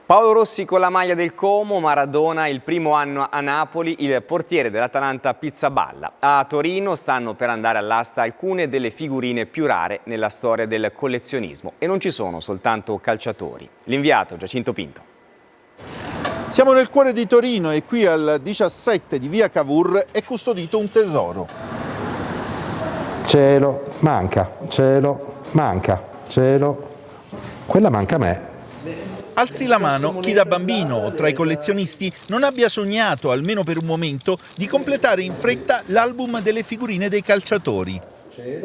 Paolo Rossi con la maglia del Como, Maradona il primo anno a Napoli, il portiere dell'Atalanta Pizzaballa. A Torino stanno per andare all'asta alcune delle figurine più rare nella storia del collezionismo e non ci sono soltanto calciatori. L'inviato Giacinto Pinto. Siamo nel cuore di Torino e qui al 17 di via Cavour è custodito un tesoro. Cielo, manca, cielo, manca, cielo, quella manca a me. Alzi la mano chi da bambino o tra i collezionisti non abbia sognato, almeno per un momento, di completare in fretta l'album delle figurine dei calciatori.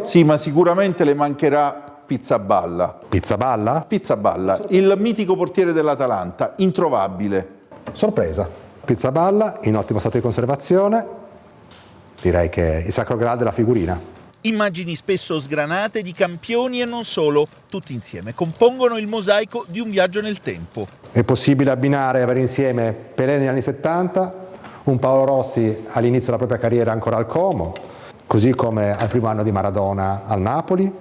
Sì, ma sicuramente le mancherà Pizzaballa. Pizzaballa? Pizzaballa, il mitico portiere dell'Atalanta, introvabile. Sorpresa. Pizzaballa, in ottimo stato di conservazione, direi che è il sacro graal della figurina. Immagini spesso sgranate di campioni e non solo, tutti insieme compongono il mosaico di un viaggio nel tempo. È possibile abbinare e avere insieme Pelé negli anni 70, un Paolo Rossi all'inizio della propria carriera ancora al Como, così come al primo anno di Maradona al Napoli.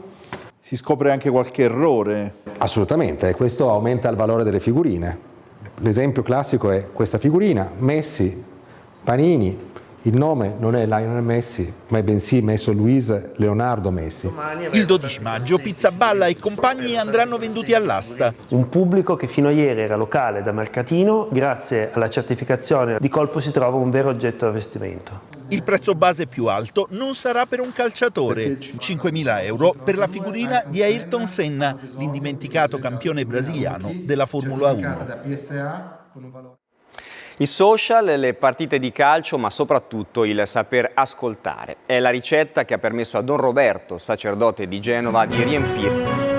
Si scopre anche qualche errore. Assolutamente, e questo aumenta il valore delle figurine. L'esempio classico è questa figurina, Messi, Panini. Il nome non è Lionel Messi, ma è bensì messo Luis Leonardo Messi. Il 12 maggio Pizzaballa e compagni andranno venduti all'asta. Un pubblico che fino a ieri era locale da mercatino, grazie alla certificazione di colpo si trova un vero oggetto da vestimento. Il prezzo base più alto non sarà per un calciatore, 5.000 euro per la figurina di Ayrton Senna, l'indimenticato campione brasiliano della Formula 1. I social, le partite di calcio, ma soprattutto il saper ascoltare. È la ricetta che ha permesso a Don Roberto, sacerdote di Genova, di riempirsi